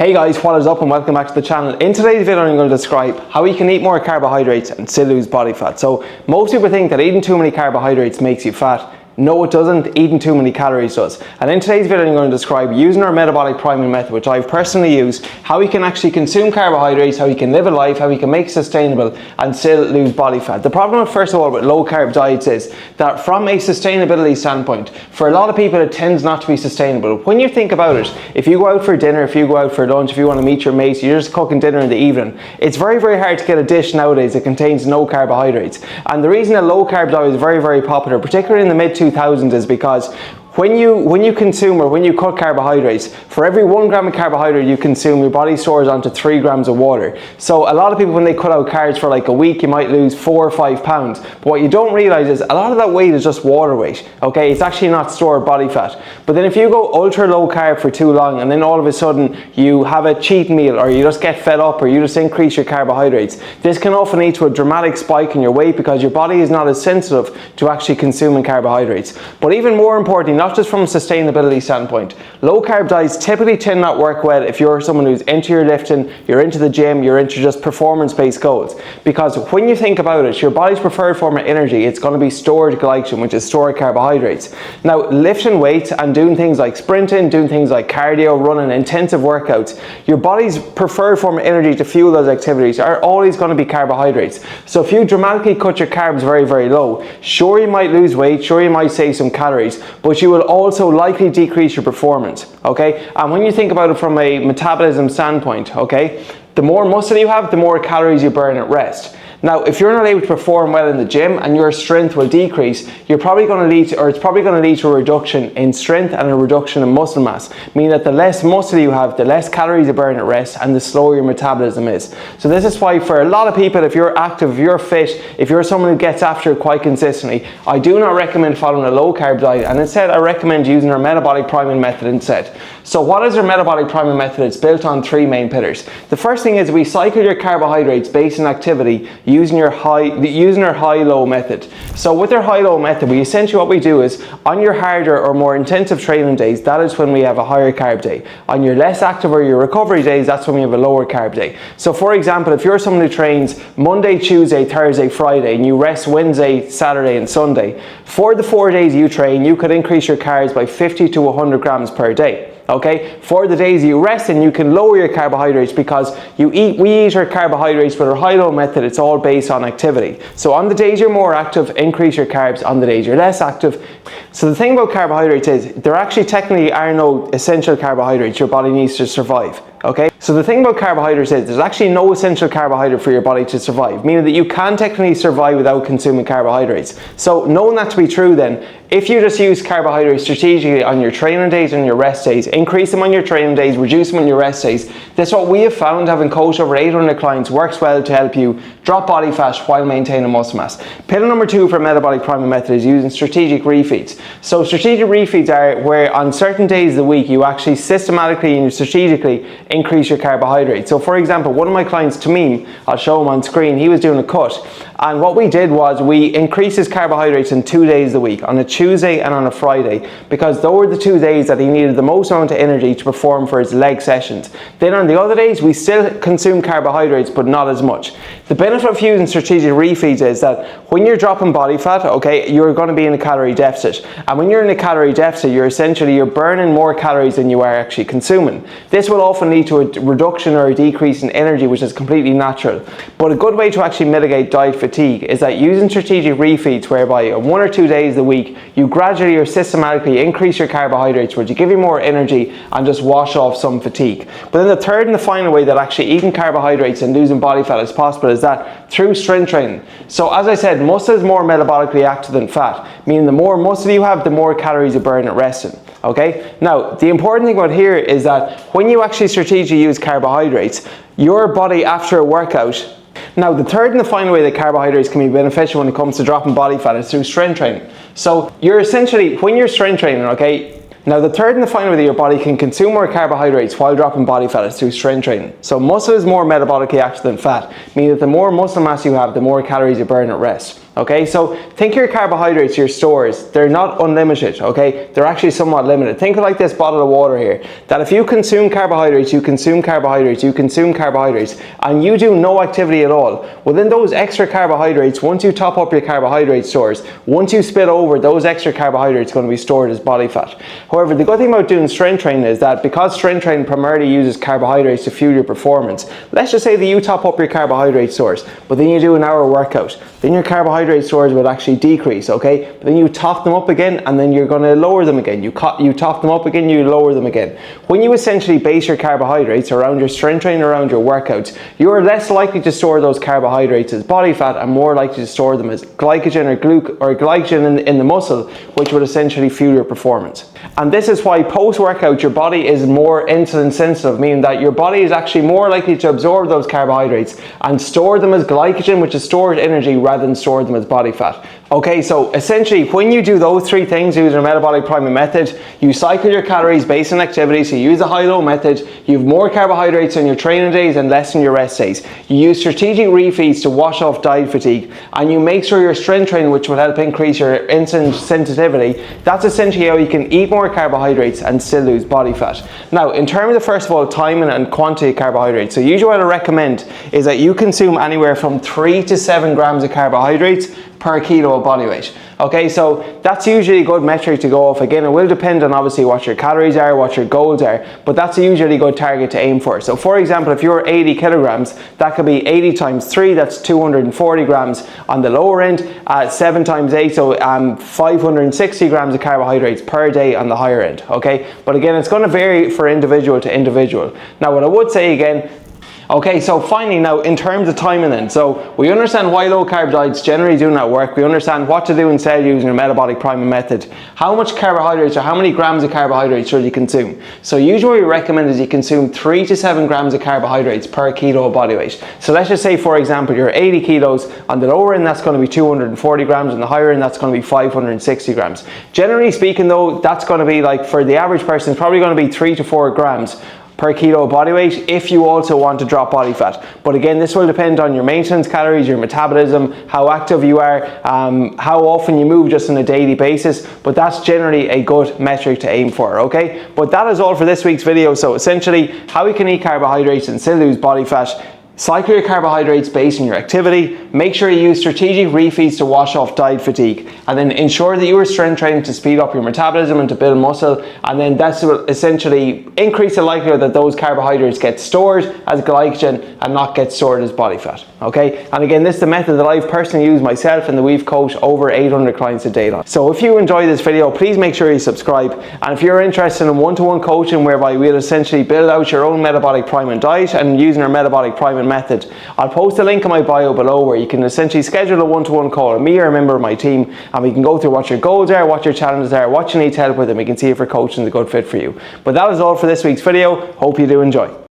Hey guys, what is up and welcome back to the channel. In today's video I'm going to describe how you can eat more carbohydrates and still lose body fat. So most people think that eating too many carbohydrates makes you fat. No, it doesn't. Eating too many calories does. And in today's video I'm going to describe using our metabolic priming method, which I've personally used, how we can actually consume carbohydrates, how we can live a life, how we can make it sustainable and still lose body fat. The problem first of all with low carb diets is that from a sustainability standpoint, for a lot of people it tends not to be sustainable. When you think about it, if you go out for dinner, if you go out for lunch, if you want to meet your mates, you're just cooking dinner in the evening, it's very, very hard to get a dish nowadays that contains no carbohydrates. And the reason a low carb diet is very, very popular, particularly in the mid-2000s, is because when you consume or when you cut carbohydrates, for every 1 gram of carbohydrate you consume, your body stores onto 3 grams of water. So a lot of people, when they cut out carbs for like a week, you might lose 4 or 5 pounds. But what you don't realize is a lot of that weight is just water weight, okay? It's actually not stored body fat. But then if you go ultra low carb for too long and then all of a sudden you have a cheat meal or you just get fed up or you just increase your carbohydrates, this can often lead to a dramatic spike in your weight because your body is not as sensitive to actually consuming carbohydrates. But even more importantly, not just from a sustainability standpoint, low carb diets typically tend not work well if you're someone who's into your lifting, you're into the gym, you're into just performance-based goals. Because when you think about it, your body's preferred form of energy, it's going to be stored glycogen, which is stored carbohydrates. Now, lifting weights and doing things like sprinting, doing things like cardio, running, intensive workouts, your body's preferred form of energy to fuel those activities are always going to be carbohydrates. So if you dramatically cut your carbs very, very low, sure you might lose weight, sure you might save some calories, but you will also likely decrease your performance, okay? And when you think about it from a metabolism standpoint, okay, the more muscle you have, the more calories you burn at rest. Now, if you're not able to perform well in the gym and your strength will decrease, you're probably going to lead to, or it's probably going to lead to a reduction in strength and a reduction in muscle mass, meaning that the less muscle you have, the less calories you burn at rest and the slower your metabolism is. So this is why for a lot of people, if you're active, if you're fit, if you're someone who gets after it quite consistently, I do not recommend following a low carb diet, and instead I recommend using our metabolic priming method instead. So what is our metabolic priming method? It's built on 3 main pillars. The first thing is we cycle your carbohydrates based on activity using our high-low method. So with our high-low method, essentially what we do is on your harder or more intensive training days, that is when we have a higher carb day. On your less active or your recovery days, that's when we have a lower carb day. So for example, if you're someone who trains Monday, Tuesday, Thursday, Friday, and you rest Wednesday, Saturday, and Sunday, for the 4 days you train, you could increase your carbs by 50 to 100 grams per day. Okay, for the days you rest in, you can lower your carbohydrates because we eat our carbohydrates with our high-low method. It's all based on activity. So on the days you're more active, increase your carbs. On the days you're less active. So the thing about carbohydrates is there actually technically are no essential carbohydrates your body needs to survive. Okay, so the thing about carbohydrates is there's actually no essential carbohydrate for your body to survive, meaning that you can technically survive without consuming carbohydrates. So knowing that to be true then, if you just use carbohydrates strategically on your training days and your rest days, increase them on your training days, reduce them on your rest days, that's what we have found, having coached over 800 clients, works well to help you drop body fat while maintaining muscle mass. Pillar number 2 for metabolic priming method is using strategic refeeds. So strategic refeeds are where on certain days of the week you actually systematically and strategically increase your carbohydrates. So for example, one of my clients, Tamim, I'll show him on screen, he was doing a cut, and what we did was we increased his carbohydrates in 2 days of the week, on a Tuesday and on a Friday, because those were the 2 days that he needed the most amount of energy to perform for his leg sessions. Then on the other days we still consume carbohydrates but not as much. The benefit of using strategic refeeds is that when you're dropping body fat, okay, you're going to be in a calorie deficit, and when you're in a calorie deficit you're burning more calories than you are actually consuming. This will often lead to a reduction or a decrease in energy, which is completely natural. But a good way to actually mitigate diet fatigue is that using strategic refeeds, whereby on 1 or 2 days a week you gradually or systematically increase your carbohydrates, which will give you more energy and just wash off some fatigue. But then the third and the final way that actually eating carbohydrates and losing body fat is possible is that through strength training. So as I said, muscle is more metabolically active than fat, meaning the more muscle you have, the more calories you burn at resting. Okay, now the important thing about here is that when you actually strategically use carbohydrates, your body after a workout. Now the third and the final way that carbohydrates can be beneficial when it comes to dropping body fat is through strength training. So you're essentially, when you're strength training, okay, now the third and the final way that your body can consume more carbohydrates while dropping body fat is through strength training. So muscle is more metabolically active than fat, meaning that the more muscle mass you have, the more calories you burn at rest. Okay, so think your carbohydrates, your stores, they're not unlimited, okay? They're actually somewhat limited. Think of like this bottle of water here, that if you consume carbohydrates, you consume carbohydrates, you consume carbohydrates, and you do no activity at all, well then those extra carbohydrates, once you top up your carbohydrate stores, once you spit over, those extra carbohydrates are going to be stored as body fat. However, the good thing about doing strength training is that because strength training primarily uses carbohydrates to fuel your performance, let's just say that you top up your carbohydrate stores, but then you do an hour workout, then your carbohydrate stores will actually decrease, okay? But then you top them up again, and then you're going to lower them again. You top them up again, you lower them again. When you essentially base your carbohydrates around your strength training, around your workouts, you're less likely to store those carbohydrates as body fat and more likely to store them as glycogen or glycogen in the muscle, which would essentially fuel your performance. And this is why post-workout your body is more insulin sensitive, meaning that your body is actually more likely to absorb those carbohydrates and store them as glycogen, which is stored energy, rather than store them as body fat. Okay, so essentially when you do those three things using a metabolic priming method, you cycle your calories based on activity, so you use a high-low method, you have more carbohydrates on your training days and less on your rest days. You use strategic refeeds to wash off diet fatigue, and you make sure your strength training, which will help increase your insulin sensitivity. That's essentially how you can eat more carbohydrates and still lose body fat. Now, in terms of, first of all, timing and quantity of carbohydrates, so usually what I recommend is that you consume anywhere from 3 to 7 grams of carbohydrates per kilo of body weight. Okay, so that's usually a good metric to go off. Again, it will depend on obviously what your calories are, what your goals are, but that's a usually good target to aim for. So for example, if you're 80 kilograms, that could be 80 times 3, that's 240 grams on the lower end, 7 times 8, so 560 grams of carbohydrates per day on the higher end, okay? But again, it's going to vary for individual to individual. Now, what I would say again, okay, so finally now in terms of timing then, so we understand why low carb diets generally do not work, we understand what to do instead using a metabolic priming method, how much carbohydrates or how many grams of carbohydrates should you consume. So usually we recommend is you consume 3 to 7 grams of carbohydrates per kilo of body weight. So let's just say for example you're 80 kilos, on the lower end that's going to be 240 grams, and the higher end that's going to be 560 grams. Generally speaking though, that's going to be like, for the average person, it's probably going to be 3 to 4 grams per kilo of body weight if you also want to drop body fat. But again, this will depend on your maintenance calories, your metabolism, how active you are, how often you move just on a daily basis, but that's generally a good metric to aim for, okay? But that is all for this week's video. So essentially, how you can eat carbohydrates and still lose body fat. Cycle your carbohydrates based on your activity, make sure you use strategic refeeds to wash off diet fatigue, and then ensure that you are strength training to speed up your metabolism and to build muscle, and then that's will essentially increase the likelihood that those carbohydrates get stored as glycogen and not get stored as body fat, okay? And again, this is the method that I've personally used myself and that we've coached over 800 clients a day on. So if you enjoy this video, please make sure you subscribe, and if you're interested in one-to-one coaching whereby we'll essentially build out your own metabolic priming diet and using our metabolic priming method, I'll post a link in my bio below where you can essentially schedule a one-to-one call with me or a member of my team, and we can go through what your goals are, what your challenges are, what you need help with, and we can see if our coaching is a good fit for you. But that is all for this week's video. Hope you do enjoy.